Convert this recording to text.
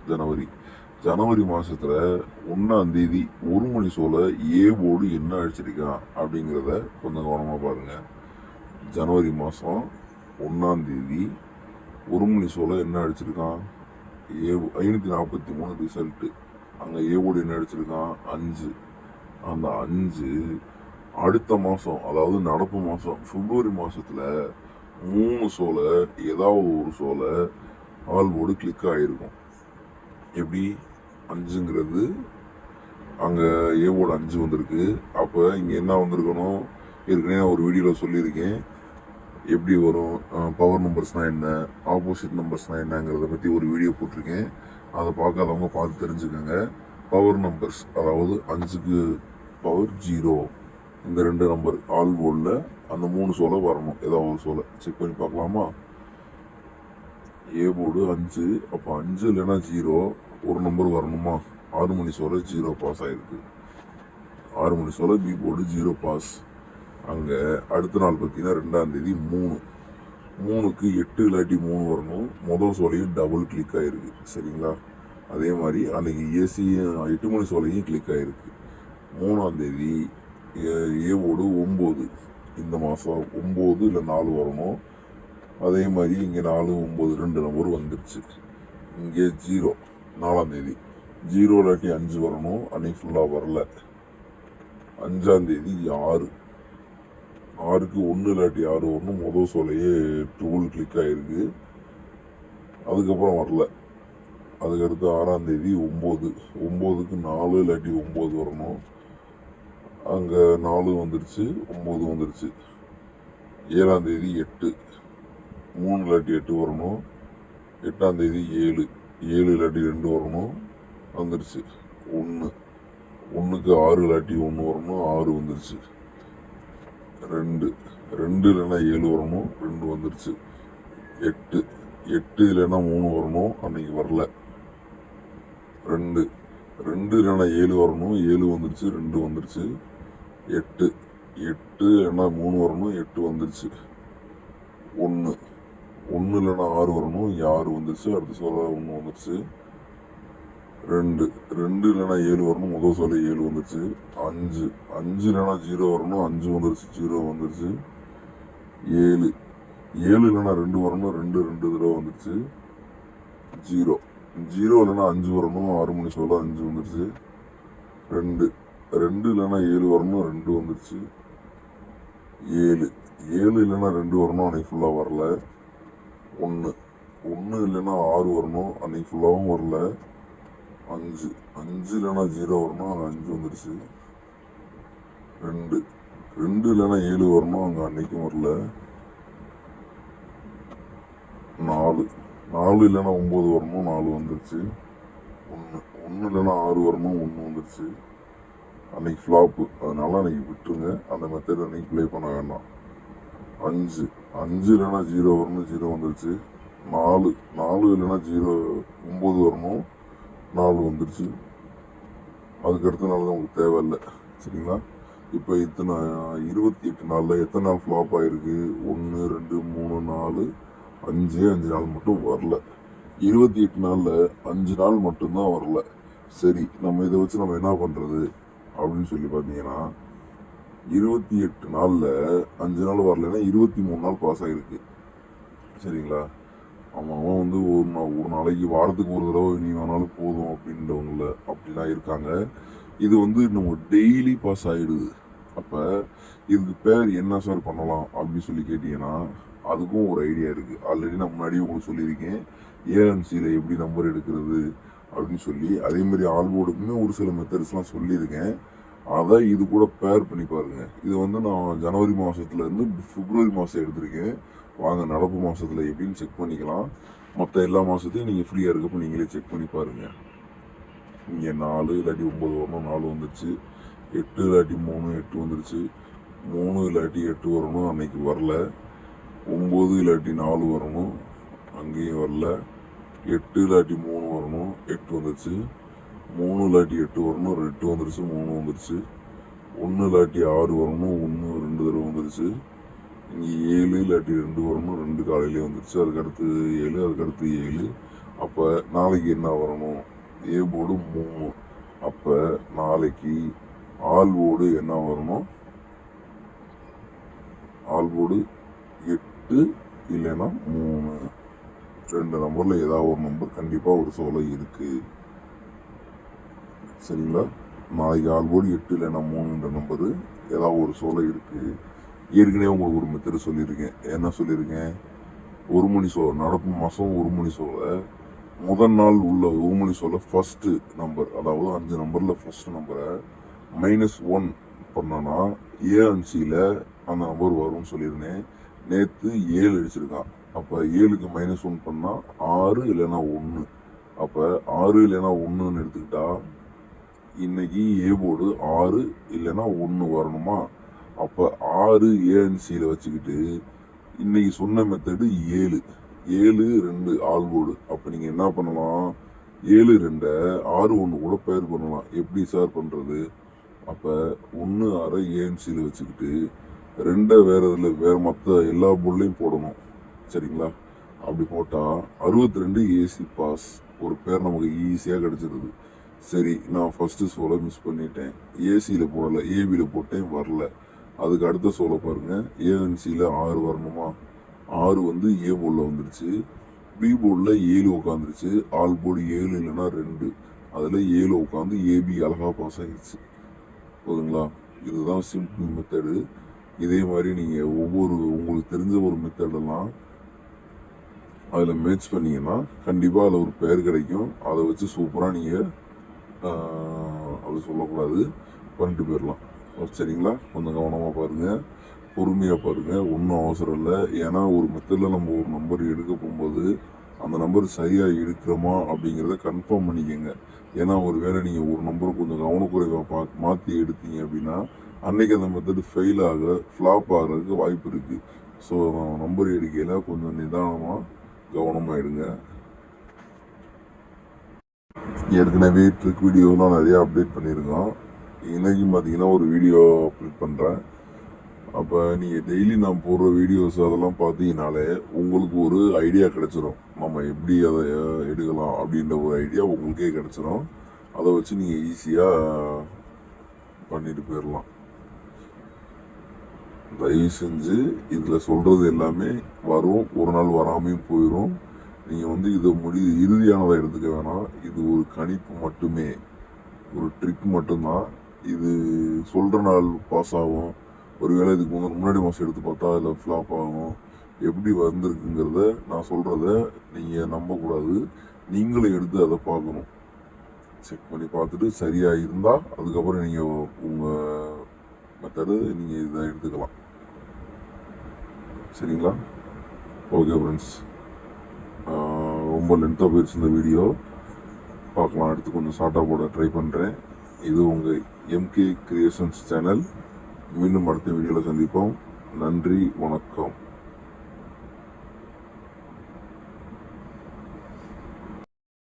ஜனவரி. ஜனவரி மாசத்துல 1ஆம் தேதி 1 மணி சோல ஏ போர்டு என்ன அடிச்சிருக்கான் அப்படிங்கிறத கொஞ்சம் கவனமா பாருங்க. ஜனவரி மாசம் 1ஆம் தேதி 1 மணி சோல என்ன அடிச்சிருக்கான்? 543 ரிசல்ட். அங்க ஏ போர்டு என்ன அடிச்சிருக்கான்? 5. அந்த 5 அடுத்த மாசம், அதாவது நடப்பு மாசம் பிப்ரவரி மாசத்துல 3 சோல ஏதாவது ஒரு சோல ஆல் போர்டு கிளிக் ஆகிருக்கும். எப்படி? 5ங்கிறது அங்கே ஏவோட 5 வந்திருக்கு. அப்போ இங்கே என்ன வந்திருக்கணும்? ஏற்கனவே ஒரு வீடியோவில் சொல்லியிருக்கேன் எப்படி வரும், பவர் நம்பர்ஸ்னால் என்ன, ஆப்போசிட் நம்பர்ஸ்னால் என்னங்கிறத பற்றி ஒரு வீடியோ போட்டிருக்கேன். அதை பார்க்காதவங்க பார்த்து தெரிஞ்சுக்கோங்க. பவர் நம்பர்ஸ், அதாவது 5க்கு பவர் 0, இந்த 2 நம்பர் ஆல் போர்டில் அந்த 3 சோலை வரணும். ஏதாவது ஒரு சோலை செக் பண்ணி பார்க்கலாமா? ஏ போர்டு 5, அப்போ 5 இல்லைன்னா 0 ஒரு நம்பர் வரணுமா? 6 மணி சோலை 0 பாஸ் ஆகிருக்கு. 6 மணி சோலை பி போர்டு 0 பாஸ். அங்கே அடுத்த நாள் பார்த்தீங்கன்னா 2ஆம் தேதி 3க்கு 8 இல்லாட்டி 3 வரணும். மொதல் சோலையும் டபுள் கிளிக் ஆகிருக்கு. சரிங்களா? அதே மாதிரி அன்னைக்கு ஏசி 8 மணி சோலையும் கிளிக் ஆகிருக்கு. 3ஆம் தேதி ஏ போர்டு 9, இந்த மாதம் 9 இல்லை 4 வரணும். அதே மாதிரி இங்கே 4, 9 2 நம்பர் வந்துருச்சு. இங்கே 0 4ஆம் தேதி 0 இல்லாட்டி 5 வரணும். அன்னைக்கு ஃபுல்லாக வரல. 5ஆம் தேதி 6, 6க்கு 1 இல்லாட்டி 6 வரணும். மொதல் சோலையே டூல் கிளிக் ஆகிருக்கு. அதுக்கப்புறம் வரல. அதுக்கடுத்து 6ஆம் தேதி 9, 9க்கு 4 இல்லாட்டி 9 வரணும். அங்கே 4 வந்துருச்சு, 9 வந்துருச்சு. 7ஆம் தேதி 8, 3 இல்லாட்டி 8 வரணும். 8ஆம் தேதி 7, 7 இல்லாட்டி 2 வரணும். வந்துருச்சு. 1, 1க்கு 6 இல்லாட்டி 1 வரணும். 6 வந்துருச்சு. 2, 2 இல்லைன்னா 7 வரணும். 2 வந்துருச்சு. 8, 8 இல்லைன்னா 3 வரணும். அன்னைக்கு வரல. 2, 2 இல்லைன்னா 7 வரணும். 7 வந்துருச்சு. 2 வந்துருச்சு. 8, 8 இல்லைன்னா 3 வரணும். 8 வந்துருச்சு. 1, 1 இல்லைன்னா 6 வரணும். இங்கே 6 வந்துருச்சு. அடுத்த சோலை 1 வந்துருச்சு. 2, 2 இல்லைன்னா 7 வரணும். முதல் சோலை 7 வந்துருச்சு. 5, 5 இல்லைன்னா 0 வரணும். 5 வந்துருச்சு. 0 வந்துருச்சு. 7, 7 இல்லைன்னா 2 வரணும். 2 தடவை வந்துருச்சு. 0, 0 இல்லைன்னா 5 வரணும். 6 மணி சோலை 5 வந்துருச்சு. 2, 2 இல்லைன்னா 7 வரணும். 2 வந்துருச்சு. 7, 7 இல்லைன்னா 2 வரணும். அன்னைக்கு ஃபுல்லாக வரல. 1, 1 இல்லைன்னா 6 வரணும். அன்னைக்கு ஃபுல்லாகவும் வரல. 5, 5 இல்லைன்னா 0 வரணும். அங்கே 5 வந்துருச்சு. 2, 2 இல்லைன்னா 7 வரணும். அங்கே அன்னைக்கும் வரல. 4, 4 இல்லைன்னா 9 வரணும். 4 வந்துருச்சு. 1, 1 இல்லைன்னா 6 வரணும். 1 வந்துருச்சு. அன்னைக்கு ஃப்ளாப்பு, அதனால அன்னைக்கு விட்டுருங்க. அந்த மெத்தட் அன்னைக்கு ப்ளே பண்ண வேண்டாம். 5, 5 இல்லைன்னா 0 வரணும். 0 வந்துருச்சு. 4, 4 இல்லைன்னா 0 9 வரணும். 4 வந்துருச்சு. அதுக்கடுத்த நாள் தான் உங்களுக்கு தேவையில்லை. சரிங்களா? இப்போ இத்தனை 28 நாளில் எத்தனை நாள் ஃப்ளாப் ஆகிருக்கு? 1 2 3 4 5 நாள் மட்டும் வரல. 28 நாளில் 5 நாள் மட்டும்தான் வரல. சரி, நம்ம இதை வச்சு நம்ம என்ன பண்ணுறது அப்படின்னு சொல்லி பார்த்தீங்கன்னா, 28 நாளில் 5 நாள் வரலைன்னா 23 நாள் பாஸ் ஆகிருக்கு. சரிங்களா? அவன் வந்து ஒரு நாளைக்கு வாரத்துக்கு ஒரு தடவை நீ வேணாலும் போதும் அப்படின்றவங்கள அப்படிலாம் இருக்காங்க. இது வந்து நம்ம டெய்லி பாஸ் ஆகிடுது. அப்போ இதுக்கு பேர் என்ன சார் பண்ணலாம் அப்படின்னு சொல்லி கேட்டிங்கன்னா, அதுக்கும் ஒரு ஐடியா இருக்குது. ஆல்ரெடி நான் முன்னாடியே உங்களுக்கு சொல்லியிருக்கேன் ஏஎன்சியில் எப்படி நம்பர் எடுக்கிறது அப்படின்னு சொல்லி. அதேமாதிரி ஆல்போர்டுக்குமே ஒரு சில மெத்தட்ஸ்லாம் சொல்லியிருக்கேன். அதை இது கூட பேர் பண்ணி பாருங்கள். இது வந்து நான் ஜனவரி மாதத்துலேருந்து பிப்ரவரி மாதம் எடுத்திருக்கேன். வாங்க நடப்பு மாதத்தில் எப்படின்னு செக் பண்ணிக்கலாம். மற்ற எல்லா மாதத்தையும் நீங்கள் ஃப்ரீயாக இருக்கப்போ நீங்களே செக் பண்ணி பாருங்கள். இங்கே 4 இல்லாட்டி 9 வரணும். 4 வந்துருச்சு. 8 இல்லாட்டி 3 8 வந்துருச்சு. 3 இல்லாட்டி 8 வரணும். அன்னைக்கு வரல. 9 இல்லாட்டி 4 வரணும். அங்கேயும் வரல. 8 இல்லாட்டி 3 வரணும். 8 வந்துருச்சு. 3 இல்லாட்டி 8 வரணும். 8 வந்துருச்சு. 3 வந்துருச்சு. 1 இல்லாட்டி 6 வரணும். 1 2 தடவை வந்துருச்சு. இங்கே 7 இல்லாட்டி 2 வரணும். 2 காலையிலே வந்துருச்சு. அதுக்கடுத்து 7, அதுக்கடுத்து 7, அப்போ நாளைக்கு என்ன வரணும்? A board 3. அப்போ நாளைக்கு ஆல் போர்டு என்ன வரணும்? ஆல் போர்டு 8 இல்லைன்னா 3. 2 நம்பரில் ஏதாவது ஒரு நம்பர் கண்டிப்பாக ஒரு சோலை இருக்குது. சரிங்களா? நாளைக்கு ஆல் போர்டு 8 இல்லைன்னா 3ன்ற நம்பரு ஏதாவது ஒரு சோலை இருக்குது. ஏற்கனவே உங்களுக்கு ஒரு மெத்தடு சொல்லியிருக்கேன். என்ன சொல்லியிருக்கேன்? ஒரு மணி சோலை, நடப்பு மாதம் ஒரு மணி சோலை, முதல் நாள் உள்ள ஒரு மணி சோலை ஃபஸ்ட்டு நம்பர், அதாவது 5 நம்பரில் ஃபஸ்ட்டு நம்பரை -1 பண்ணோன்னா ஏஎன்சியில் அந்த நம்பர் வரும்னு சொல்லியிருந்தேன். நேற்று 7 அடிச்சிருக்கான். அப்போ 7க்கு -1 பண்ணால் 6 இல்லைன்னா 1. அப்போ 6 இல்லைன்னா 1ன்னு எடுத்துக்கிட்டா இன்னைக்கு ஏ போர்டு 6 இல்லைன்னா 1 வரணுமா? அப்போ 6 ஏஎன்சியில் வச்சுக்கிட்டு இன்னைக்கு சொன்ன மெத்தடு 7 2 ஆல் போர்டு. அப்போ நீங்கள் என்ன பண்ணலாம்? 7 2 6 1 கூட பேர் பண்ணலாம். எப்படி சார் பண்ணுறது? அப்போ 1 6 ஏஎன்சியில் வச்சுக்கிட்டு 2 வேறு இதில் வேறு மற்ற எல்லா போர்ட்லேயும் போடணும். சரிங்களா? அப்படி போட்டால் 62 ஏசி பாஸ் ஒரு பேர் நமக்கு ஈஸியாக கிடச்சிருது. சரி, நான் ஃபஸ்ட்டு சோலை மிஸ் பண்ணிட்டேன். ஏசியில் போடலை, ஏபியில் போட்டேன், வரல. அதுக்கு அடுத்த சோலை பாருங்கள். ஏஎன்சியில் 6 வரணுமா? 6 வந்து ஏ போர்டில் வந்துருச்சு. பி போர்டில் 7 உட்காந்துருச்சு. ஆல் போர்டு 7 இல்லைன்னா 2, அதில் 7 உட்காந்து ஏபி அழகாக பாஸ் ஆகிடுச்சு. போதுங்களா? இதுதான் சிம்பிள் மெத்தடு. இதே மாதிரி நீங்கள் உங்களுக்கு தெரிஞ்ச ஒரு மெத்தடெல்லாம் அதில் மேட்ச் பண்ணிங்கன்னா கண்டிப்பாக அதில் ஒரு பேர் கிடைக்கும். அதை வச்சு சூப்பராக நீங்கள் அது சொல்லக்கூடாது, பண்ணிட்டு போயிடலாம். சரிங்களா? கொஞ்சம் கவனமாக பாருங்கள், பொறுமையாக பாருங்கள், ஒன்றும் அவசரம் இல்லை. ஏன்னா ஒரு மெத்தடில் நம்ம ஒரு நம்பர் எடுக்க போகும்போது அந்த நம்பர் சரியாக எடுக்கிறோமா அப்படிங்கிறத கன்ஃபார்ம் பண்ணிக்கோங்க. ஏன்னா ஒரு வேளை நீங்கள் ஒரு நம்பரை கொஞ்சம் கவனக்குறைவாக மாற்றி எடுத்தீங்க அப்படின்னா அன்றைக்கி அந்த மெத்தடு ஃபெயில் ஃப்ளாப் ஆகிறதுக்கு வாய்ப்பு இருக்குது. ஸோ நம்பர் எடுக்கையில் கொஞ்சம் நிதானமாக கவனமாக எடுங்க. ஏற்கனவே ட்ரிக் வீடியோலாம் நிறையா அப்டேட் பண்ணியிருக்கோம். இன்றைக்கும் பார்த்தீங்கன்னா ஒரு வீடியோ அப்லோட் பண்ணுறேன். அப்போ நீங்கள் டெய்லி நான் போடுற வீடியோஸ் அதெல்லாம் பார்த்தீங்கனாலே உங்களுக்கு ஒரு ஐடியா கிடச்சிரும். நம்ம எப்படி அதை எடுக்கலாம் அப்படின்ற ஒரு ஐடியா உங்களுக்கே கிடச்சிரும். அதை வச்சு நீங்கள் ஈஸியாக பண்ணிட்டு போயிடலாம். தயவு செஞ்சு இதில் சொல்கிறது எல்லாமே வரும், ஒரு நாள் வராமையும் போயிடும். நீங்கள் இதை இறுதியானதை எடுத்துக்க வேணாம். இது ஒரு கணிப்பு மட்டுமே, ஒரு ட்ரிக் மட்டும்தான். இது சொல்கிற நாள் பாஸ் ஆகும், ஒருவேளை இதுக்கு முன்னாடி மாதம் எடுத்து பார்த்தா அதில் ஃப்ளாப் ஆகும். எப்படி வந்திருக்குங்கிறத நான் சொல்கிறத நீங்கள் நம்பக்கூடாது. நீங்களும் எடுத்து அதை பார்க்கணும். செக் பண்ணி பார்த்துட்டு சரியாக இருந்தால் அதுக்கப்புறம் நீங்கள் உங்கள் மெத்தடு நீங்கள் இதை எடுத்துக்கலாம். சரிங்களா? ஓகே ஃப்ரெண்ட்ஸ், ரொம்ப லென்த்தாக போயிடுச்சு இந்த வீடியோ. பார்க்கலாம், அடுத்து கொஞ்சம் ஷார்ட்டாக போட ட்ரை பண்ணுறேன். இது உங்கள் எம்கே கிரியேஷன்ஸ் சேனல். மீண்டும் அடுத்த வீடியோவில் சந்திப்போம். நன்றி, வணக்கம்.